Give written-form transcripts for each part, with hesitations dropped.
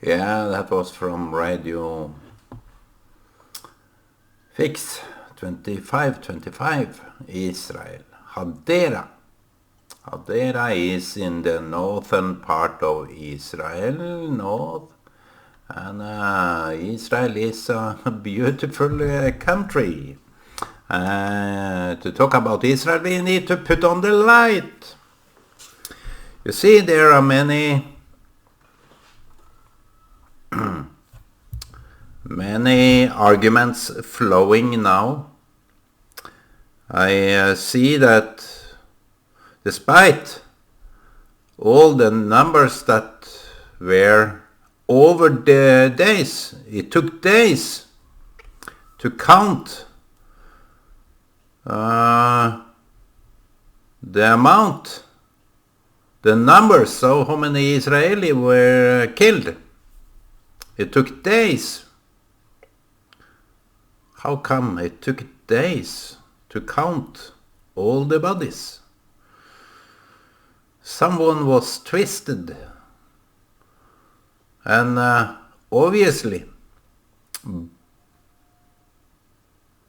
Yeah, that was from Radio Fix 2525 Israel. Hadera. Hadera is in the northern part of Israel, north. And Israel is a beautiful country. To talk about Israel, we need to put on the light. You see, there are many arguments flowing now. I see that despite all the numbers that were over the days, it took days to count the amount, the numbers of how many Israelis were killed. It took days. How come it took days to count all the bodies? Someone was twisted and obviously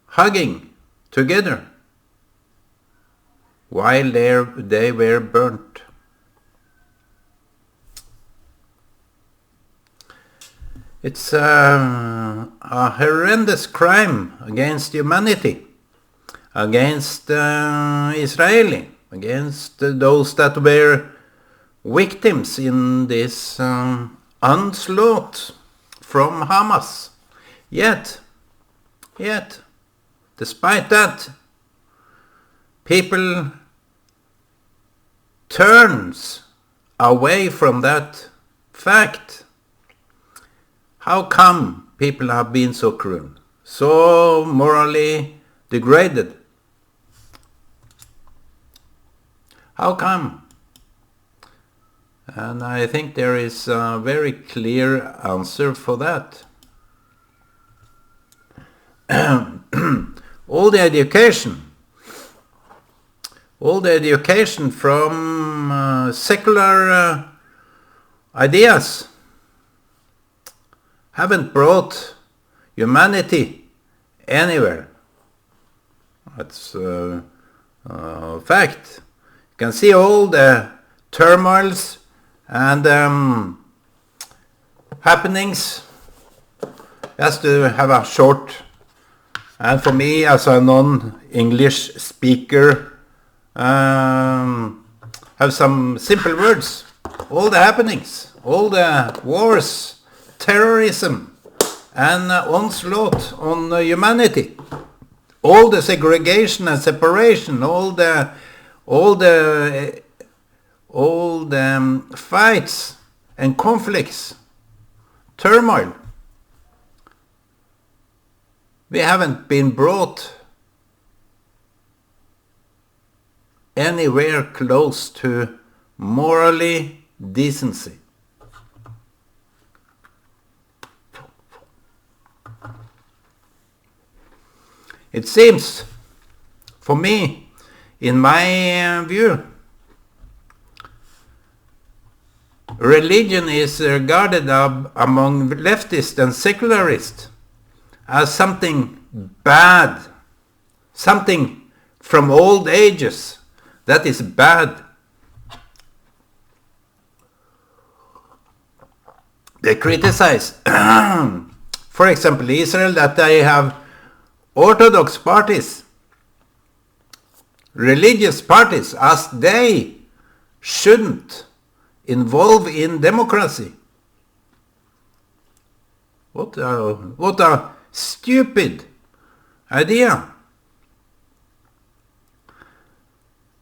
hugging together while they were burnt. It's a horrendous crime against humanity, against Israeli, against those that were victims in this onslaught from Hamas. Yet, despite that, people turns away from that fact. How come people have been so cruel, so morally degraded? How come? And I think there is a very clear answer for that. All the education from secular ideas haven't brought humanity anywhere. That's a fact. You can see all the turmoils and happenings. Just to have a short, and for me as a non-English speaker, have some simple words. All the happenings, all the wars, terrorism and onslaught on humanity, all the segregation and separation, all the fights and conflicts, turmoil. We haven't been brought anywhere close to morally decency. It seems, for me, in my view, religion is regarded among leftists and secularists as something bad, something from old ages that is bad. They criticize, for example, Israel, that they have Orthodox parties, religious parties, as they shouldn't involve in democracy. What a stupid idea.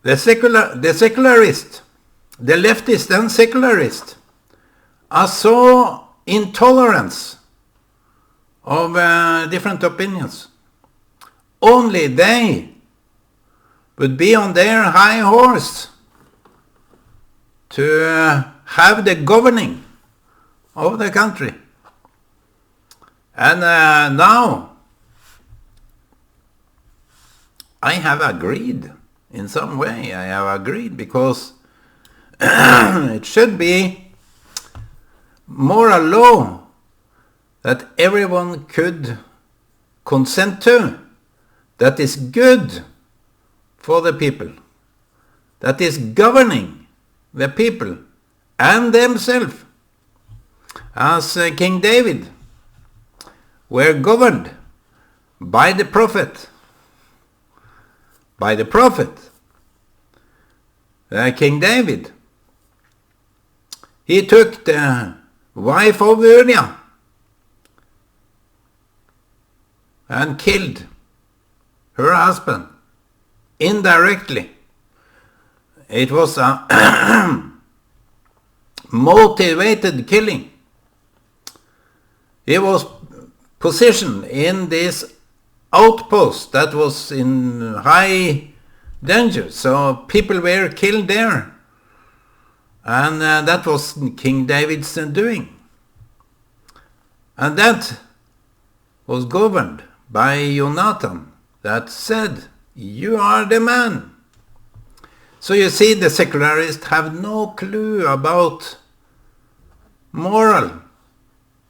The secularist, the leftist and secularist are so intolerant of different opinions. Only they would be on their high horse to have the governing of the country. And now I have agreed in some way. I have agreed because it should be moral law that everyone could consent to, that is good for the people, that is governing the people and themselves, as King David were governed by the prophet. By the prophet, King David, he took the wife of Uriah and killed her husband indirectly. It was a motivated killing. He was positioned in this outpost that was in high danger, so people were killed there, and that was King David's doing, and that was governed by Jonathan, that said, "You are the man." So you see, the secularists have no clue about moral,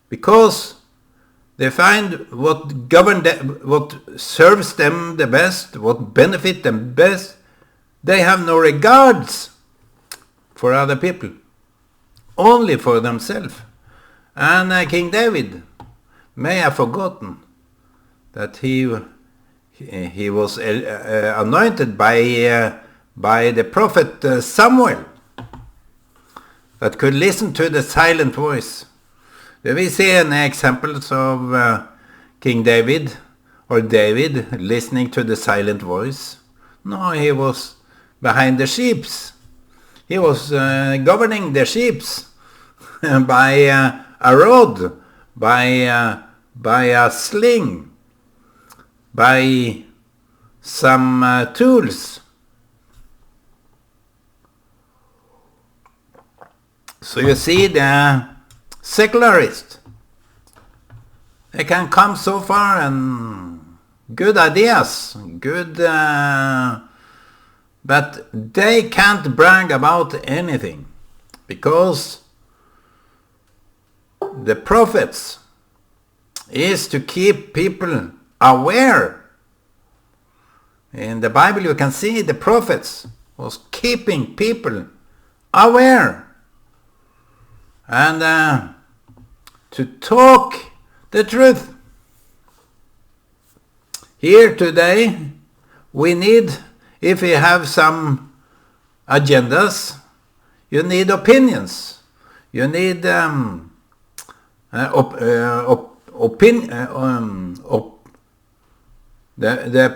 because they find what serves them the best, what benefits them best. They have no regards for other people, only for themselves. And King David may have forgotten that he was anointed by the prophet Samuel, that could listen to the silent voice. We see an examples of King David, or David, listening to the silent voice. No, he was behind the sheep. He was governing the sheep by a rod, by a sling, by some tools. So you see, the secularists, they can come so far, and good ideas, but they can't brag about anything, because the prophets is to keep people aware. In the Bible you can see the prophets was keeping people aware, and to talk the truth. Here today we need, if we have some agendas, you need opinions, you need the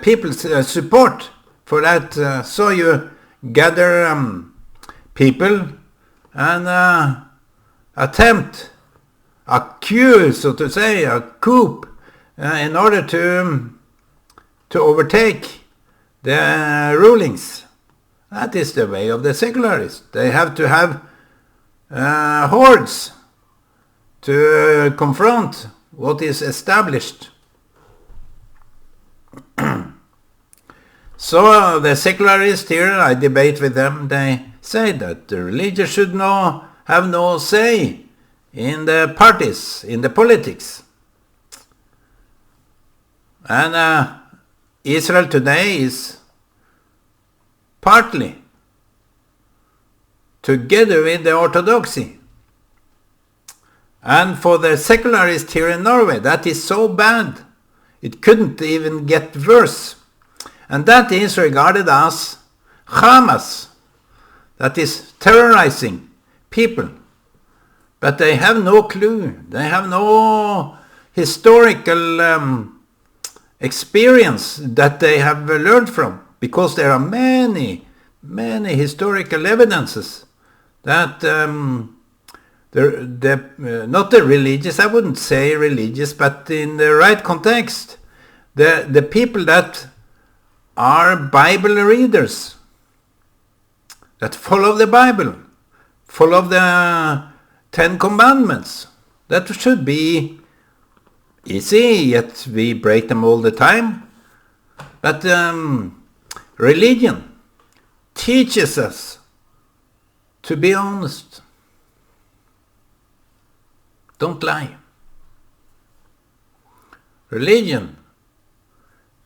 people's support for that. So you gather people and attempt a coup, so to say, a coup, in order to overtake the rulings. That is the way of the secularists. They have to have hordes to confront what is established. So the secularists here, I debate with them, they say that the religious should have no say in the parties, in the politics. And Israel today is partly together with the Orthodoxy. And for the secularists here in Norway, that is so bad, it couldn't even get worse. And that is regarded as Hamas, that is terrorizing people. But they have no clue, they have no historical experience that they have learned from, because there are many historical evidences that not the religious, I wouldn't say religious, but in the right context, the people that are Bible readers, that follow the Bible, follow the 10 Commandments, that should be easy, yet we break them all the time. But religion teaches us to be honest. Don't lie. Religion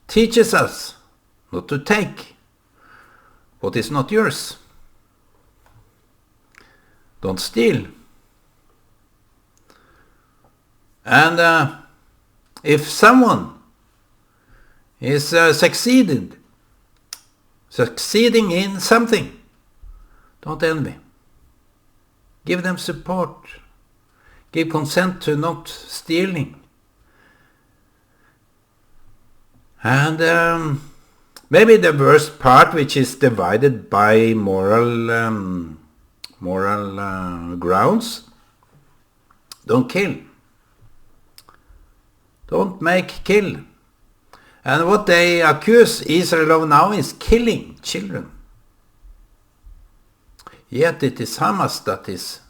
teaches us not to take what is not yours. Don't steal. And if someone is succeeding in something, don't envy. Give them support. Give consent to not stealing. And maybe the worst part, which is divided by moral grounds, don't kill. Don't make kill. And what they accuse Israel of now is killing children. Yet it is Hamas that is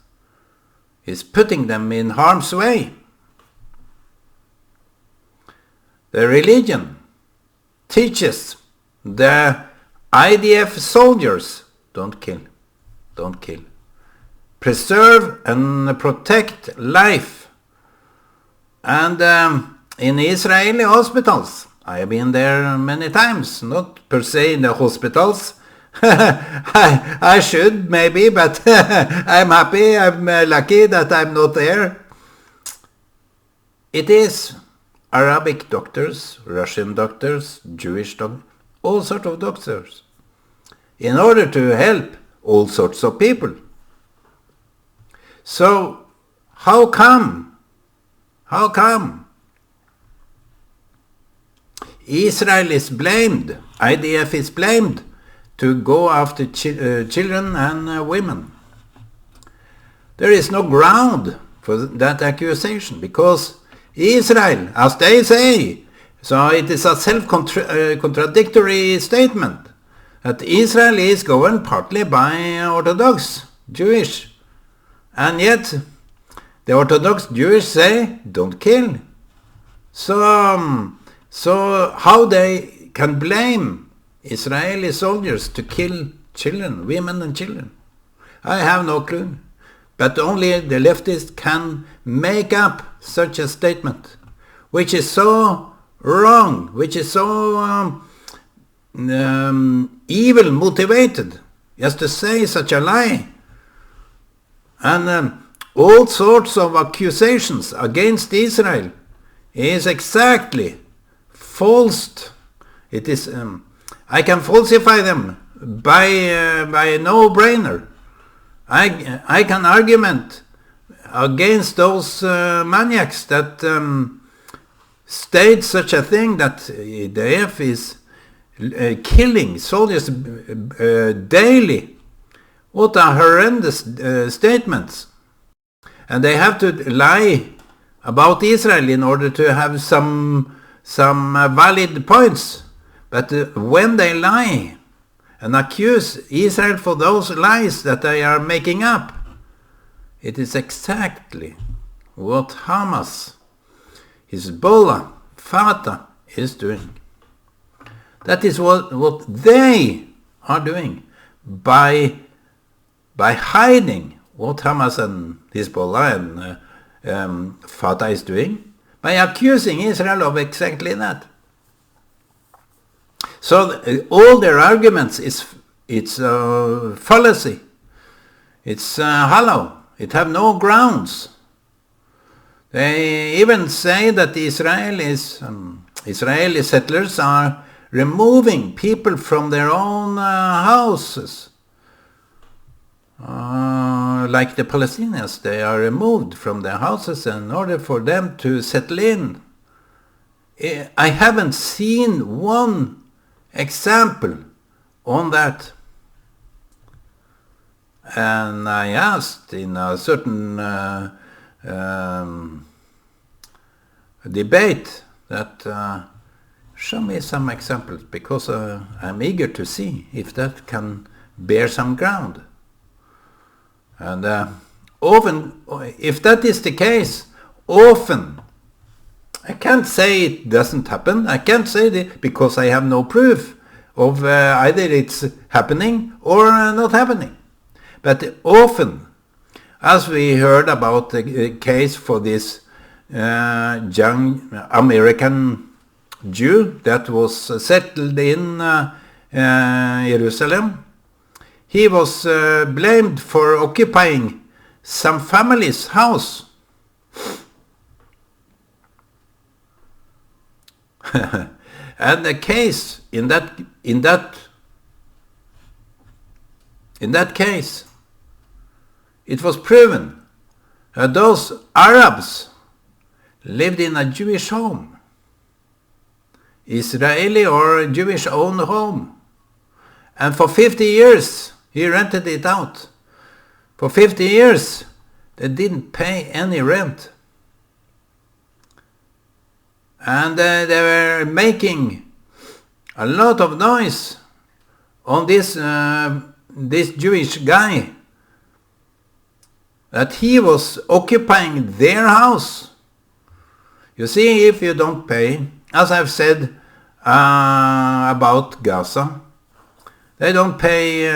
putting them in harm's way. The religion teaches the IDF soldiers, don't kill, don't kill. Preserve and protect life. And in Israeli hospitals, I have been there many times, not per se in the hospitals. I should maybe, but I'm happy, I'm lucky that I'm not there. It is Arabic doctors, Russian doctors, Jewish doctors, all sorts of doctors, in order to help all sorts of people. So, how come Israel is blamed, IDF is blamed to go after children and women? There is no ground for that accusation, because Israel, as they say, so it is a self-contradictory statement, that Israel is governed partly by Orthodox Jewish, and yet the Orthodox Jewish say, don't kill. So how they can blame Israeli soldiers to kill children, women and children, I have no clue. But only the leftists can make up such a statement, which is so wrong, which is so evil motivated, just to say such a lie. And all sorts of accusations against Israel is exactly false. It is I can falsify them by a no-brainer. I can argument against those maniacs that state such a thing, that the IDF is killing soldiers daily. What are horrendous statements. And they have to lie about Israel in order to have some valid points. But when they lie and accuse Israel for those lies that they are making up, it is exactly what Hamas, Hezbollah, Fatah is doing. That is what they are doing by hiding what Hamas and Hezbollah and Fatah is doing, by accusing Israel of exactly that. So all their arguments it's fallacy. It's hollow. It have no grounds. They even say that the Israeli settlers are removing people from their own houses. Like the Palestinians, they are removed from their houses in order for them to settle in. I haven't seen one example on that. And I asked in a certain debate that show me some examples, because I'm eager to see if that can bear some ground. And often, if that is the case, often, I can't say it doesn't happen. I can't say that because I have no proof of either it's happening or not happening. But often, as we heard about the case for this young American Jew that was settled in Jerusalem. He was blamed for occupying some family's house. And the case in that case, it was proven that those Arabs lived in a Jewish home, Israeli or Jewish owned home, and for 50 years he rented it out. For 50 years they didn't pay any rent. And they were making a lot of noise on this Jewish guy, that he was occupying their house. You see, if you don't pay, as I've said about Gaza, they don't pay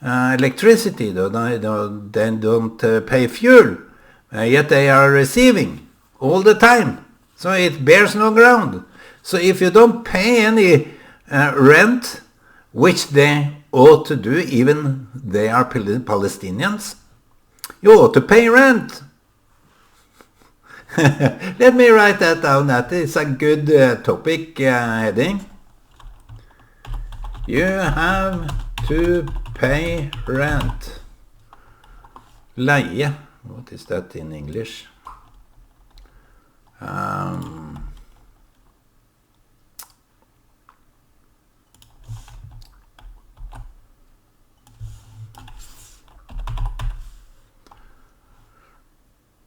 electricity, they don't pay fuel, yet they are receiving all the time. So it bears no ground. So if you don't pay any rent, which they ought to do, even they are Palestinians, you ought to pay rent. Let me write that down. That is a good topic heading. You have to pay rent. Leie. What is that in English?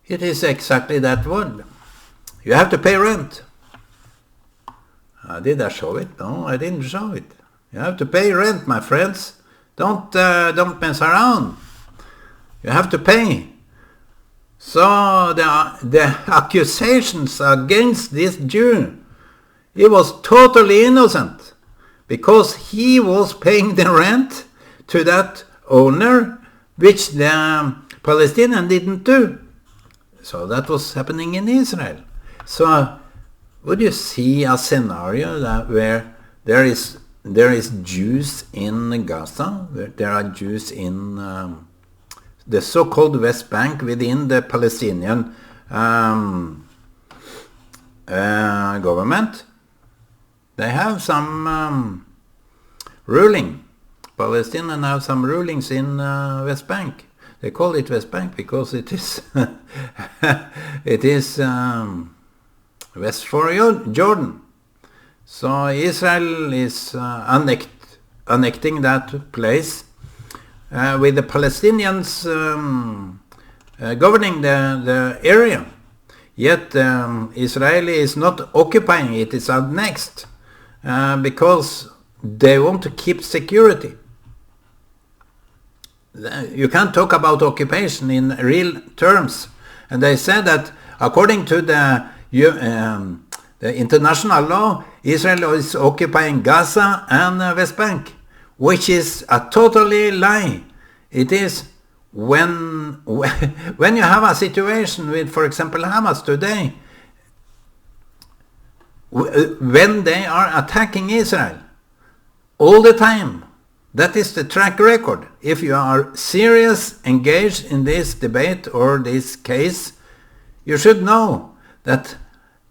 It is exactly that word. You have to pay rent. Did I show it? No, I didn't show it. You have to pay rent, my friends. Don't mess around. You have to pay. So the accusations against this Jew, he was totally innocent because he was paying the rent to that owner, which the Palestinian didn't do. So that was happening in Israel. So would you see a scenario where there is Jews in Gaza, where there are Jews in the so-called West Bank within the Palestinian government? They have some ruling. Palestinians have some rulings in West Bank. They call it West Bank because it is it is west for Jordan. So Israel is annexing that place with the Palestinians governing the area. Yet Israel is not occupying it, it's annexed because they want to keep security. You can't talk about occupation in real terms. And they said that according to the international law, Israel is occupying Gaza and West Bank, which is a totally lie. It is when you have a situation with, for example, Hamas today, when they are attacking Israel all the time. That is the track record. If you are serious, engaged in this debate or this case, you should know that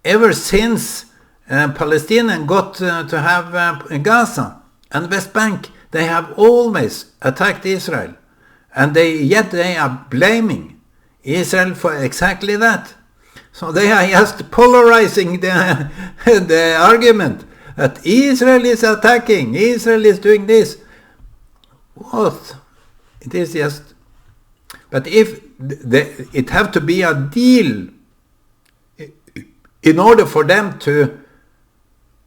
ever since Palestinians got to have Gaza and West Bank, they have always attacked Israel. And yet they are blaming Israel for exactly that. So they are just polarizing the argument that Israel is attacking, Israel is doing this. What? It is just... But if it have to be a deal in order for them to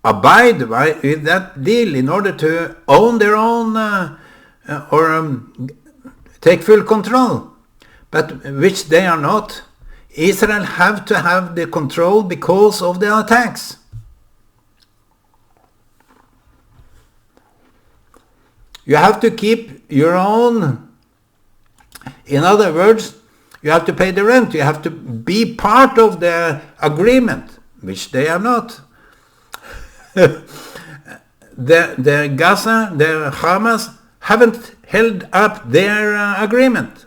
abide with that deal, in order to own their own or take full control, but which they are not. Israel have to have the control because of the attacks. You have to keep your own, in other words, You have to pay the rent. You have to be part of the agreement, which they are not. The Gaza, the Hamas, haven't held up their agreement.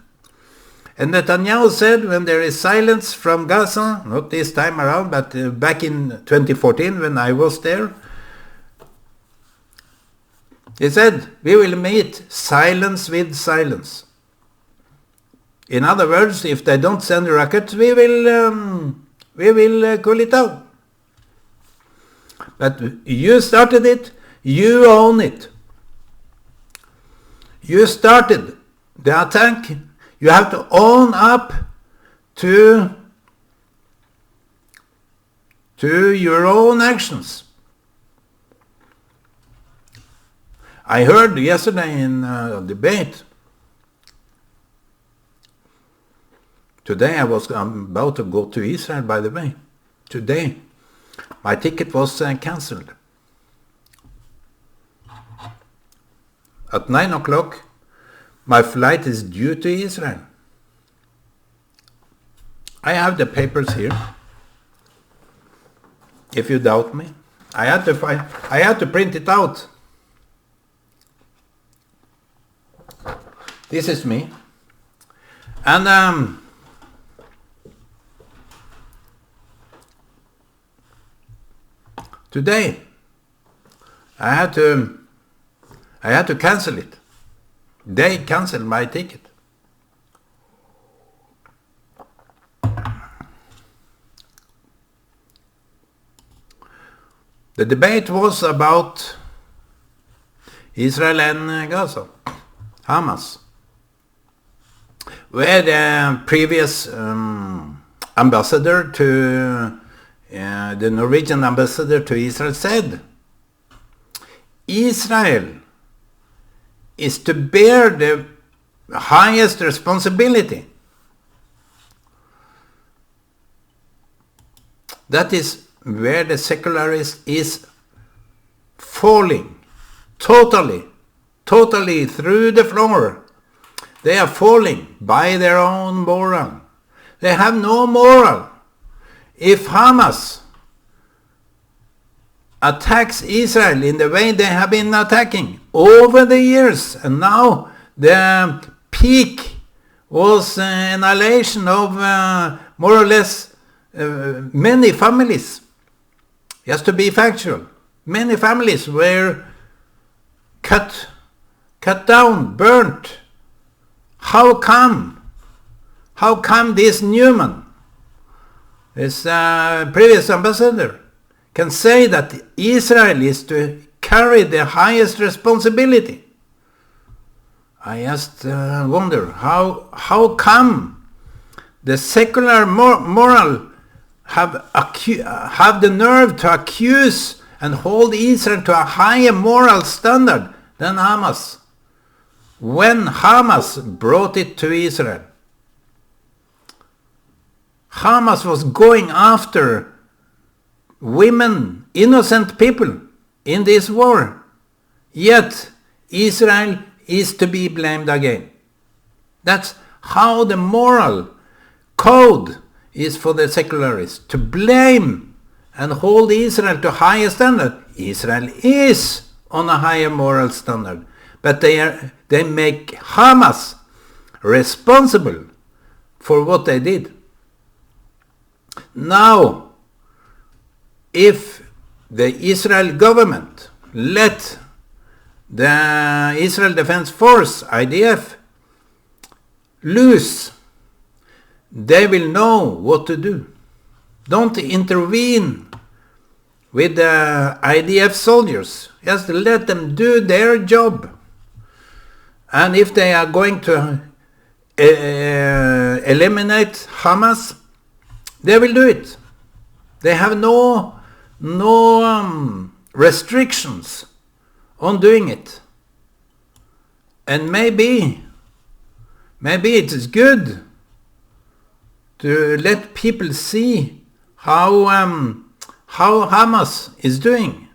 And Netanyahu said when there is silence from Gaza, not this time around, but back in 2014 when I was there, he said, we will meet silence with silence. In other words, if they don't send rockets, we will cool it down. But you started it, you own it. You started the attack. You have to own up to your own actions. I heard yesterday in a debate. Today I was about to go to Israel, by the way. Today. My ticket was cancelled. At 9 o'clock, my flight is due to Israel. I have the papers here. If you doubt me, I had to print it out. This is me. And today I had to cancel it. They canceled my ticket. The debate was about Israel and Gaza, Hamas, where the previous ambassador to the Norwegian ambassador to Israel said, Israel is to bear the highest responsibility. That is where the secularist is falling totally through the floor. They are falling by their own moral. They have no moral. If Hamas attacks Israel in the way they have been attacking over the years, and now the peak was annihilation of more or less many families. Just to be factual, many families were cut down, burnt. How come this Newman, this previous ambassador, can say that Israel is to carry the highest responsibility? I just wonder how come the secular moral have the nerve to accuse and hold Israel to a higher moral standard than Hamas, when Hamas brought it to Israel. Hamas was going after women, innocent people in this war. Yet Israel is to be blamed again. That's how the moral code is for the secularists, to blame and hold Israel to higher standard. Israel is on a higher moral standard, but they make Hamas responsible for what they did. Now, if the Israel government let the Israel Defense Force, IDF, loose, they will know what to do. Don't intervene with the IDF soldiers. Just let them do their job. And if they are going to eliminate Hamas, they will do it. They have no restrictions on doing it. And maybe it is good to let people see how Hamas is doing,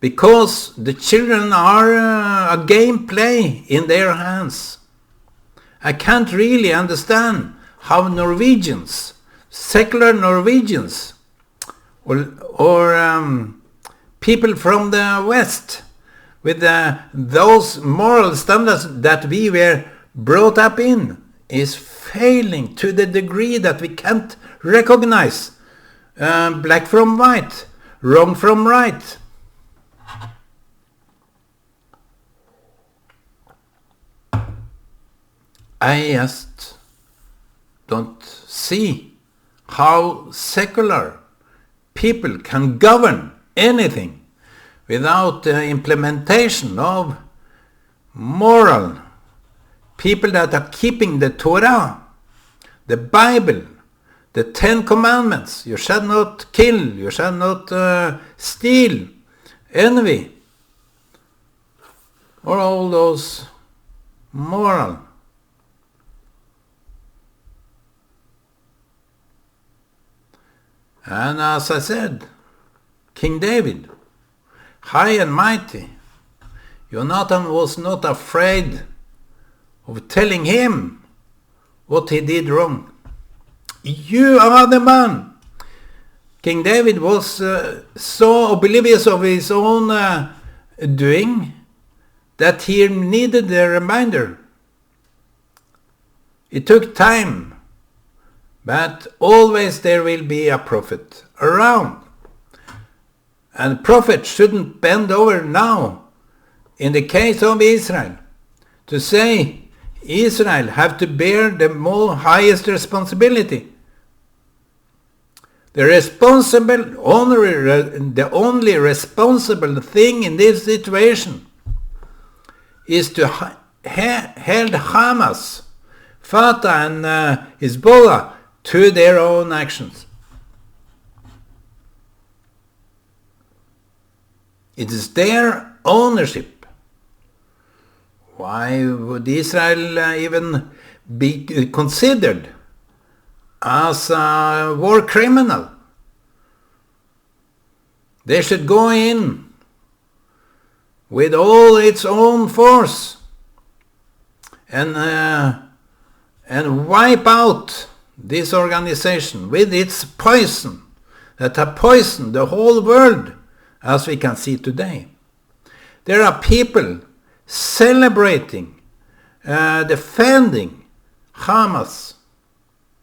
because the children are a game play in their hands. I can't really understand how Norwegians, secular Norwegians, or people from the West, with those moral standards that we were brought up in, is failing to the degree that we can't recognize black from white, wrong from right. I just don't see how secular people can govern anything without the implementation of moral people that are keeping the Torah, the Bible, the 10 Commandments. You shall not kill, you shall not steal, envy, or all those moral. And as I said, King David, high and mighty, Jonathan was not afraid of telling him what he did wrong. You are the man. King David was so oblivious of his own doing that he needed a reminder. It took time. But always there will be a prophet around. And prophets shouldn't bend over now, in the case of Israel, to say Israel have to bear the highest responsibility. The only responsible thing in this situation is to hold Hamas, Fatah and Hezbollah to their own actions. It is their ownership. Why would Israel even be considered as a war criminal? They should go in with all its own force and wipe out this organization with its poison that have poisoned the whole world, as we can see today. There are people celebrating, defending Hamas.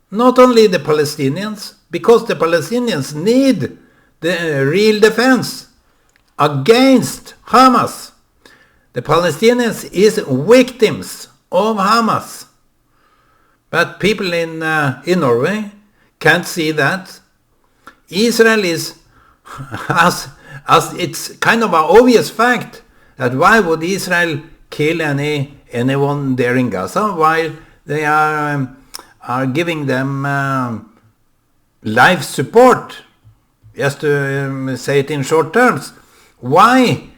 Not only the Palestinians, because the Palestinians need the real defense against Hamas. The Palestinians is victims of Hamas. But people in Norway can't see that. Israel is, as it's kind of an obvious fact, that why would Israel kill anyone there in Gaza while they are giving them life support, just to say it in short terms. Why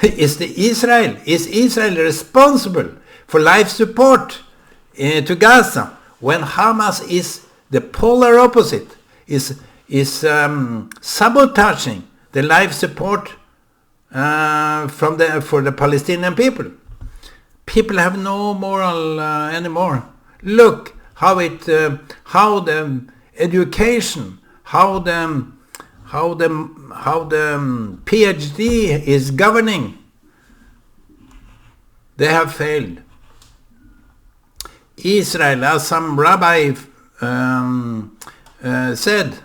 is Israel responsible for life support to Gaza when Hamas is the polar opposite, is sabotaging the life support for the Palestinian people? People have no moral anymore. Look how the education, how the PhD is governing. They have failed. Israel, as some rabbi said,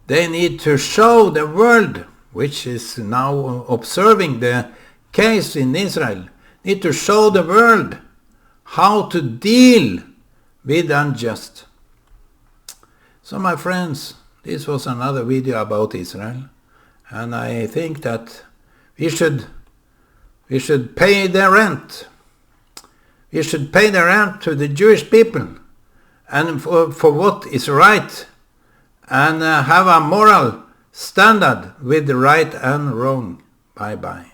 they need to show the world, which is now observing the case in Israel, need to show the world how to deal with unjust. So my friends, this was another video about Israel, and I think that we should pay the rent. We should pay the rent to the Jewish people, and for what is right, and have a moral standard with the right and wrong. Bye-bye.